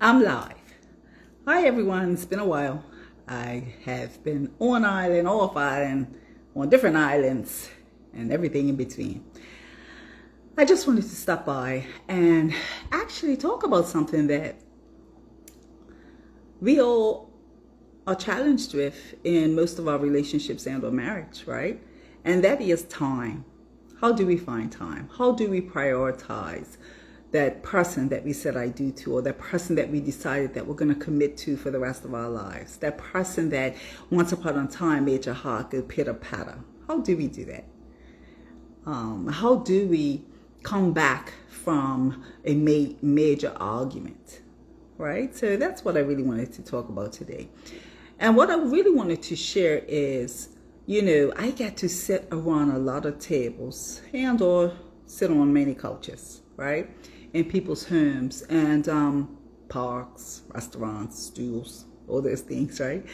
I'm live. Hi everyone, it's been a while. I have been on island, off island, on different islands, and everything in between. I just wanted to stop by and actually talk about something that we all are challenged with in most of our relationships and or marriage, right? And that is time. How do we find time? How do we prioritize that person that we said I do to, or that person that we decided that we're going to commit to for the rest of our lives? That person that once upon a time made your heart go pitter patter. How do we do that? How do we come back from a major argument? Right? So that's what I really wanted to talk about today. And what I really wanted to share is, I get to sit around a lot of tables and or sit on many couches, right? In people's homes and parks, restaurants, stools, all those things, right?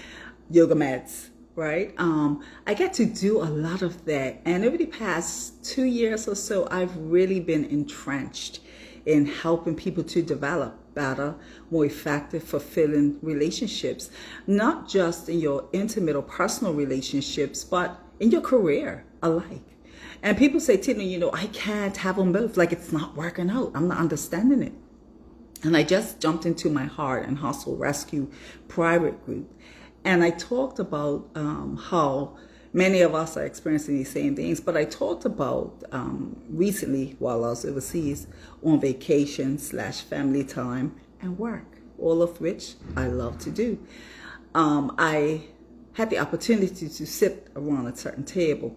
Yoga mats, right? I get to do a lot of that. And over the past 2 years or so, I've really been entrenched in helping people to develop better, more effective, fulfilling relationships, not just in your intimate or personal relationships, but in your career alike. And people say, Tina, I can't have them both. Like, it's not working out. I'm not understanding it. And I just jumped into my Heart and Hustle Rescue private group. And I talked about how many of us are experiencing these same things. But I talked about recently, while I was overseas, on vacation / family time and work, all of which I love to do. I had the opportunity to sit around a certain table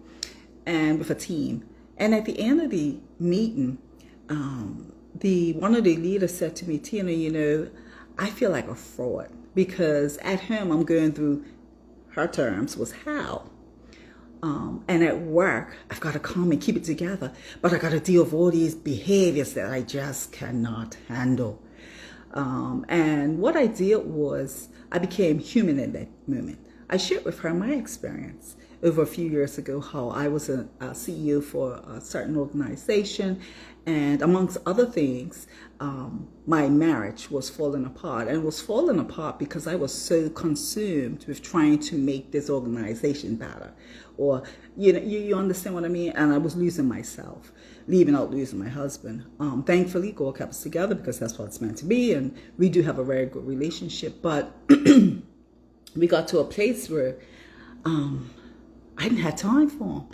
and with a team. And at the end of the meeting, one of the leaders said to me, Tina, I feel like a fraud because at home I'm going through, her terms was hell. And at work, I've got to come and keep it together, but I got to deal with all these behaviors that I just cannot handle. And what I did was I became human in that moment. I shared with her my experience over a few years ago, how I was a CEO for a certain organization, and amongst other things, my marriage was falling apart, and it was falling apart because I was so consumed with trying to make this organization better, or you understand what I mean. And I was losing myself, leaving out losing my husband. Thankfully, God kept us together because that's what it's meant to be, and we do have a very good relationship. But we got to a place where I didn't have time for him.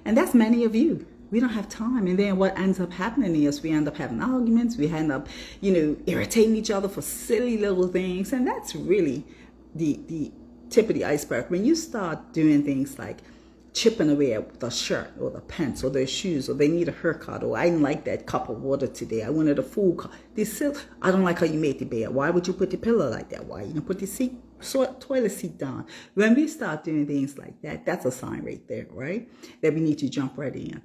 And that's many of you. We don't have time. And then what ends up happening is we end up having arguments. We end up, irritating each other for silly little things. And that's really the tip of the iceberg. When you start doing things like chipping away at the shirt or the pants or their shoes, or they need a haircut, or I didn't like that cup of water today, I wanted a full cup. I don't like how you made the bed. Why would you put the pillow like that? Why you didn't put the toilet seat down? When we start doing things like that, that's a sign right there, right? That we need to jump right in.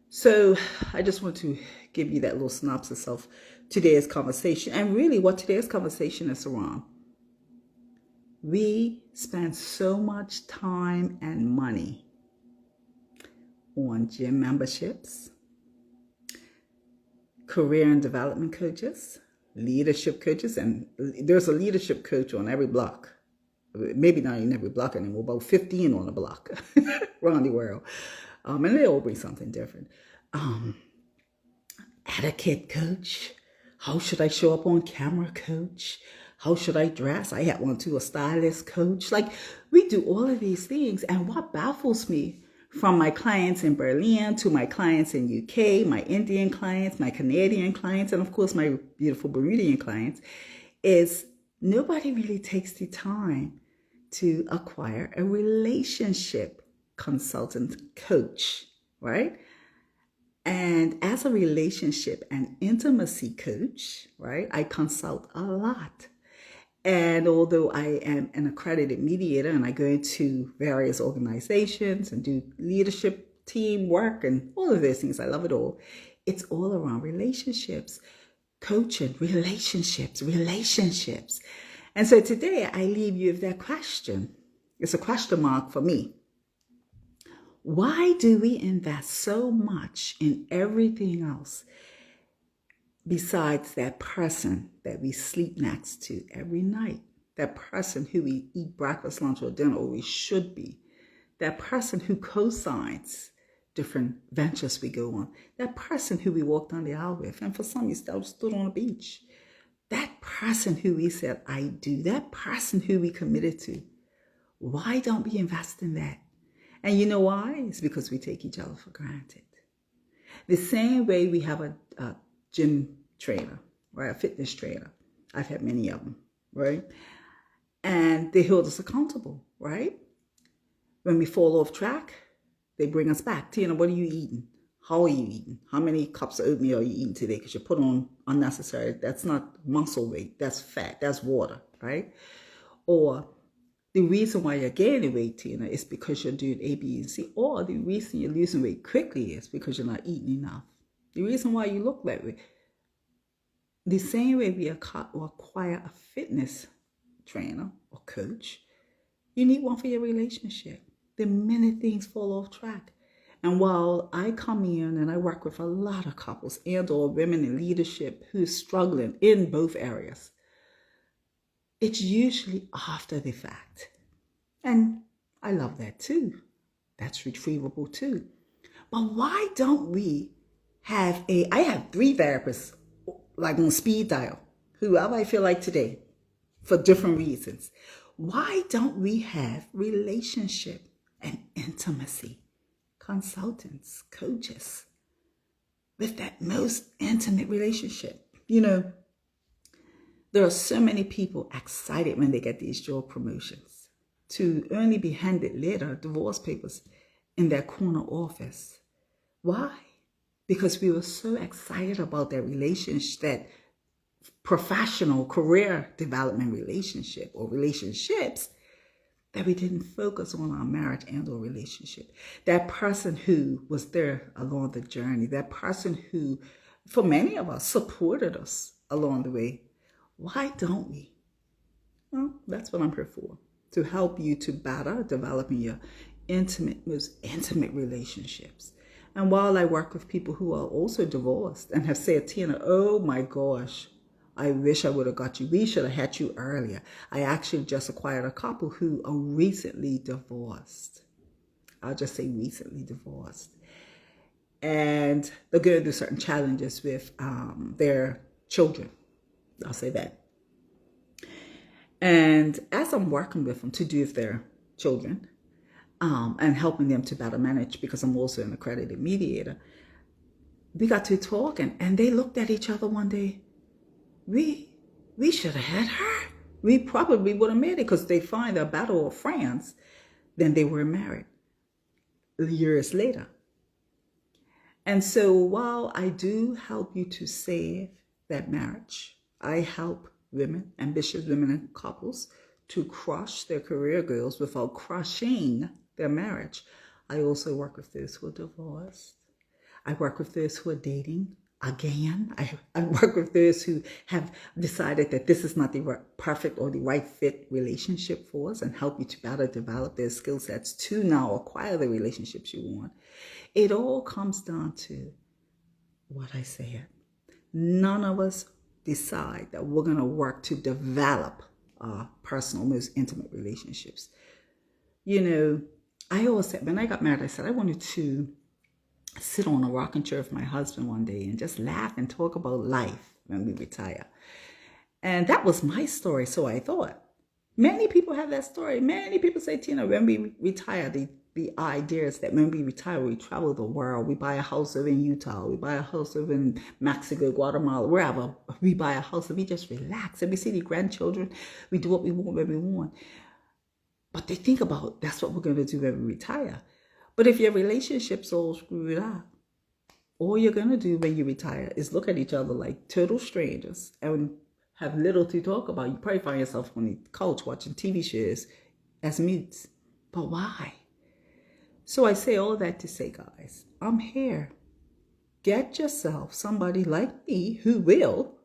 So I just want to give you that little synopsis of today's conversation, and really what today's conversation is around. We spend so much time and money on gym memberships, career and development coaches, leadership coaches, and there's a leadership coach on every block. Maybe not in every block anymore, about 15 on a block around the world. And they all bring something different. Etiquette coach. How should I show up on camera coach? How should I dress? I had one too, a stylist coach. Like, we do all of these things. And what baffles me, from my clients in Berlin to my clients in UK, my Indian clients, my Canadian clients, and of course my beautiful Bermudian clients, is nobody really takes the time to acquire a relationship consultant coach, right? And as a relationship and intimacy coach, right, I consult a lot. And although I am an accredited mediator and I go into various organizations and do leadership team work and all of those things, I love it all. It's all around relationships, coaching, relationships. And so today I leave you with that question. It's a question mark for me. Why do we invest so much in everything else besides that person that we sleep next to every night, that person who we eat breakfast, lunch, or dinner, or we should be, that person who co-signs different ventures we go on, that person who we walked down the aisle with, and for some you still stood on the beach, that person who we said I do, that person who we committed to. Why don't we invest in that? And you know why? It's because we take each other for granted. The same way we have a gym trainer, right? A fitness trainer. I've had many of them, right? And they hold us accountable, right? When we fall off track, they bring us back. Tina, what are you eating? How are you eating? How many cups of oatmeal are you eating today? Because you put on unnecessary. That's not muscle weight. That's fat. That's water, right? Or the reason why you're gaining weight, Tina, is because you're doing A, B, and C. Or the reason you're losing weight quickly is because you're not eating enough. The reason why you look that way. The same way we acquire a fitness trainer or coach, you need one for your relationship. The minute things fall off track. And while I come in and I work with a lot of couples and or women in leadership who's struggling in both areas, it's usually after the fact. And I love that too. That's retrievable too. But why don't we have I have 3 therapists like on speed dial, whoever I feel like today, for different reasons. Why don't we have relationship and intimacy consultants, coaches, with that most intimate relationship? You know, there are so many people excited when they get these job promotions to only be handed later divorce papers in their corner office. Why? Because we were so excited about their relationship, that professional career development relationship or relationships, that we didn't focus on our marriage and or relationship. That person who was there along the journey, that person who, for many of us, supported us along the way. Why don't we? Well, that's what I'm here for, to help you to better developing your most intimate relationships. And while I work with people who are also divorced and have said, Tina, oh my gosh, I wish I would have got you. We should have had you earlier. I actually just acquired a couple who are recently divorced. I'll just say recently divorced. And they're going through certain challenges with their children. I'll say that. And as I'm working with them to do with their children and helping them to better manage, because I'm also an accredited mediator, we got to talking and they looked at each other one day. We should have had her. We probably would have made it, because they find a battle of friends than they were married years later. And so while I do help you to save that marriage, I help women, ambitious women and couples, to crush their career goals without crushing their marriage. I also work with those who are divorced. I work with those who are dating again. I work with those who have decided that this is not the perfect or the right fit relationship for us, and help you to better develop their skill sets to now acquire the relationships you want. It all comes down to what I said. None of us decide that we're going to work to develop our personal, most intimate relationships. You know, I always said, when I got married, I said I wanted to sit on a rocking chair with my husband one day and just laugh and talk about life when we retire. And that was my story, so I thought. Many people have that story. Many people say, Tina, when we retire, the idea is that when we retire, we travel the world. We buy a house over in Utah. We buy a house over in Mexico, Guatemala, wherever. We buy a house and we just relax. And we see the grandchildren. We do what we want when we want. But they think about, that's what we're going to do when we retire. But if your relationship's all screwed up, all you're going to do when you retire is look at each other like total strangers and have little to talk about. You probably find yourself on the couch watching TV shows as mutes. But why? So I say all that to say, guys, I'm here. Get yourself somebody like me who will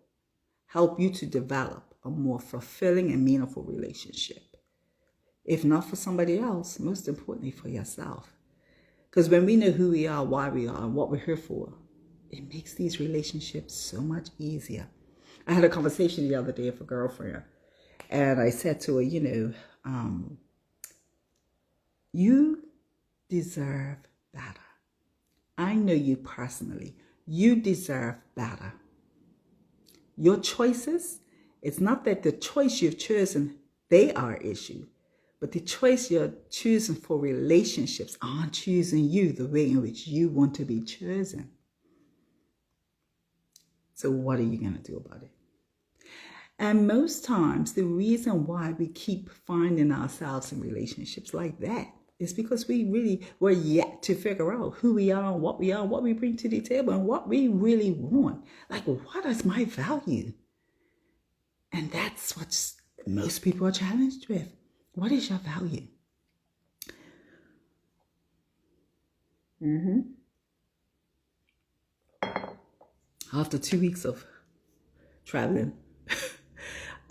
help you to develop a more fulfilling and meaningful relationship. If not for somebody else, most importantly for yourself. Because when we know who we are, why we are, and what we're here for, It makes these relationships so much easier. I had a conversation the other day with a girlfriend, and I said to her, you deserve better. I know you personally. You deserve better. Your choices, it's not that the choice you've chosen, they are an issue, but the choice you're choosing for relationships aren't choosing you the way in which you want to be chosen. So what are you going to do about it? And most times, the reason why we keep finding ourselves in relationships like that is because we're yet to figure out who we are, what we bring to the table, and what we really want. Like, what is my value? And that's what most people are challenged with. What is your value? After 2 weeks of traveling,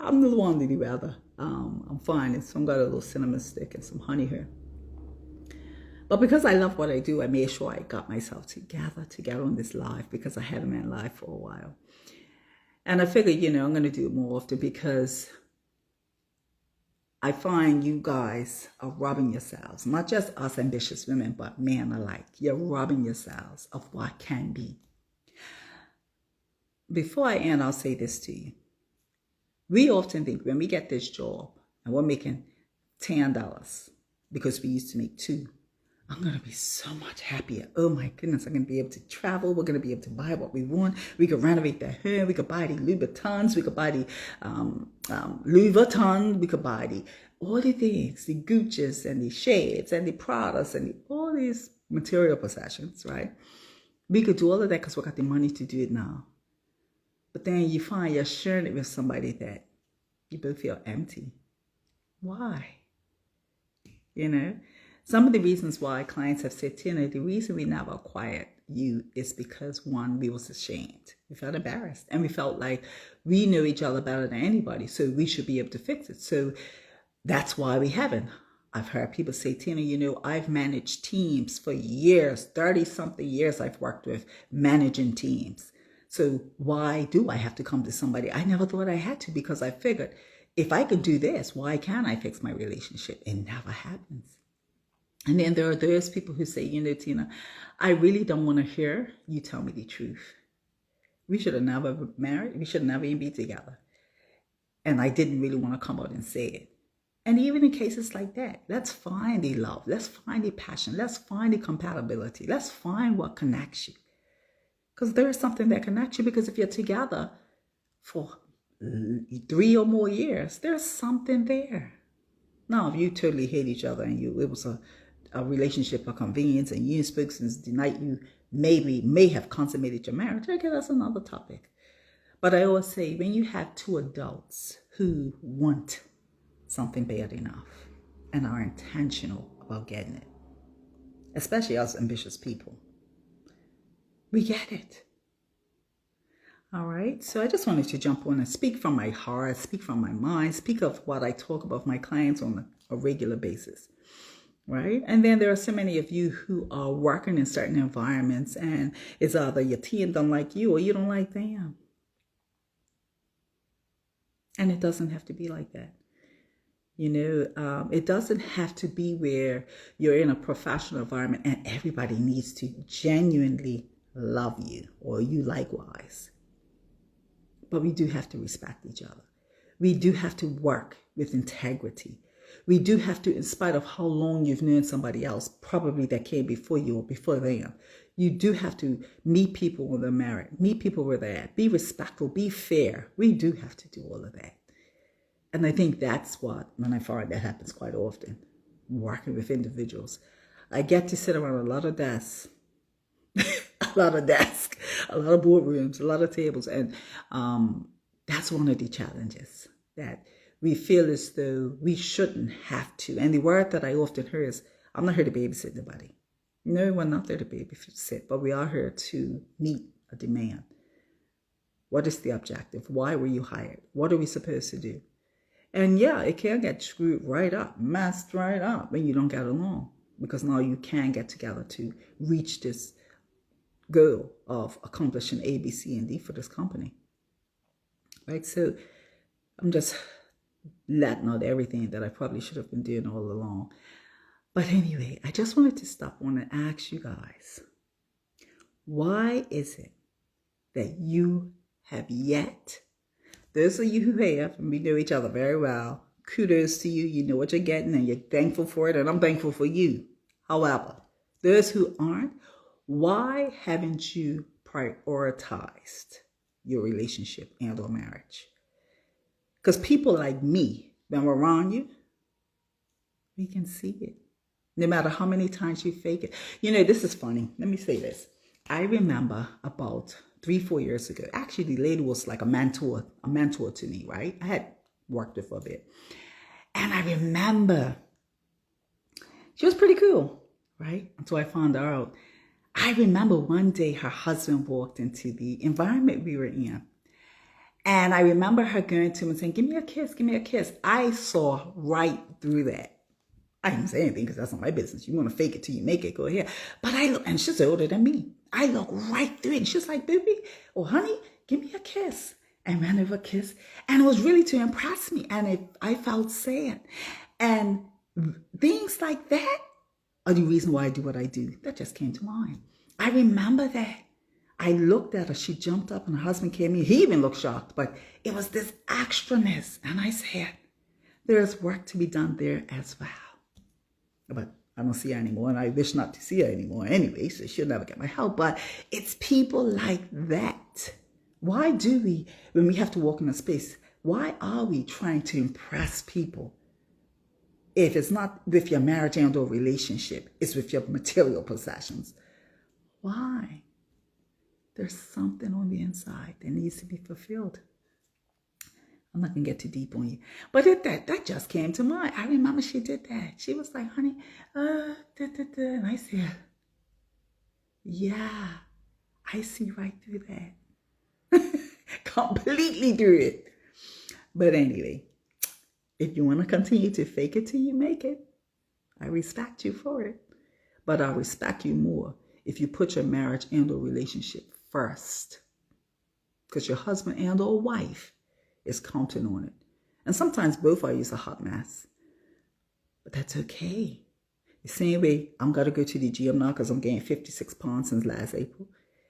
I'm a little under the weather. I'm fine. So I've got a little cinnamon stick and some honey here. But because I love what I do, I made sure I got myself together to get on this live, because I hadn't been live for a while. And I figured, I'm going to do it more often, because I find you guys are robbing yourselves, not just us ambitious women, but men alike. You're robbing yourselves of what can be. Before I end, I'll say this to you. We often think when we get this job and we're making $10 because we used to make $2, I'm going to be so much happier. Oh my goodness, I'm going to be able to travel. We're going to be able to buy what we want. We could renovate the home. We could buy the Louboutins. We could buy the Louis Vuitton. We could buy all the things, the Gucci's and the shades and the Pradas and all these material possessions, right? We could do all of that because we got the money to do it now. But then you find you're sharing it with somebody that you both feel empty. Why? Some of the reasons why clients have said, Tina, the reason we never acquired you is because, one, we was ashamed. We felt embarrassed. And we felt like we knew each other better than anybody, so we should be able to fix it. So that's why we haven't. I've heard people say, Tina, I've managed teams for years, 30-something years I've worked with managing teams. So why do I have to come to somebody? I never thought I had to, because I figured if I could do this, why can't I fix my relationship? It never happens. And then there are those people who say, Tina, I really don't want to hear you tell me the truth. We should have never married. We should never even be together. And I didn't really want to come out and say it. And even in cases like that, let's find the love. Let's find the passion. Let's find the compatibility. Let's find what connects you. Because there is something that connects you. Because if you're together for 3 or more years, there's something there. Now, if you totally hate each other and it was a relationship of convenience and you spoke since the night you may have consummated your marriage, okay, that's another topic. But I always say, when you have two adults who want something bad enough and are intentional about getting it, especially us ambitious people, we get it. All right. So I just wanted to jump on and speak from my heart, speak from my mind, speak of what I talk about with my clients on a regular basis. Right. And then there are so many of you who are working in certain environments, and it's either your team don't like you or you don't like them. And it doesn't have to be like that. It doesn't have to be where you're in a professional environment and everybody needs to genuinely love you, or you likewise. But we do have to respect each other. We do have to work with integrity. We do have to, in spite of how long you've known somebody else, probably that came before you or before them, you do have to meet people when they're married, meet people where they're at, be respectful, be fair. We do have to do all of that. And I think that's when I find that happens quite often, working with individuals. I get to sit around a lot of desks, a lot of boardrooms, a lot of tables. And that's one of the challenges, that we feel as though we shouldn't have to. And the word that I often hear is, I'm not here to babysit anybody. No, we're not there to babysit, but we are here to meet a demand. What is the objective? Why were you hired? What are we supposed to do? And yeah, it can get screwed right up, messed right up when you don't get along, because now you can get together to reach this goal of accomplishing A, B, C, and D for this company. Right? So I'm just letting out everything that I probably should have been doing all along. But anyway, I just wanted to stop on and ask you guys, why is it that you have yet, those of you who have, and we know each other very well, kudos to you, you know what you're getting and you're thankful for it, and I'm thankful for you. However, those who aren't, why haven't you prioritized your relationship and or marriage? Because people like me, when we're around you, we can see it. No matter how many times you fake it. You know, this is funny. Let me say this. I remember about 3-4 years ago, actually the lady was like a mentor to me, right? I had worked with her a bit. And I remember she was pretty cool, right? Until I found her out. I remember one day her husband walked into the environment we were in. And I remember her going to him and saying, give me a kiss, give me a kiss. I saw right through that. I didn't say anything because that's not my business. You want to fake it till you make it, go ahead. But I look, and she's older than me. I look right through it. And she's like, baby, oh, honey, give me a kiss. And ran over a kiss. And it was really to impress me. And I felt sad. And things like that are the reason why I do what I do. That just came to mind. I remember that. I looked at her. She jumped up and her husband came in. He even looked shocked. But it was this extraness. And I said, there's work to be done there as well. But I don't see her anymore, and I wish not to see her anymore anyway, so she'll never get my help. But it's people like that. Why do we, when we have to walk in a space, why are we trying to impress people? If it's not with your marriage and or relationship, it's with your material possessions. Why? There's something on the inside that needs to be fulfilled. I'm not going to get too deep on you. But that just came to mind. I remember she did that. She was like, honey, and I said, yeah, I see right through that. Completely through it. But anyway, if you want to continue to fake it till you make it, I respect you for it. But I respect you more if you put your marriage and or relationship first. Because your husband and or wife is counting on it. And sometimes both of you is a hot mess. But that's okay. The same way I'm going to go to the gym now because I'm gaining 56 pounds since last April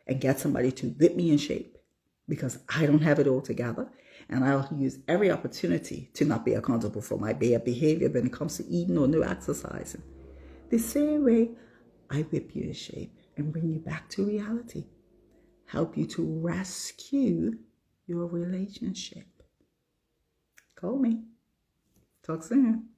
and get somebody to whip me in shape because I don't have it all together. And I'll use every opportunity to not be accountable for my bad behavior when it comes to eating or no exercising. The same way I whip you in shape and bring you back to reality. Help you to rescue your relationship. Call me. Talk soon.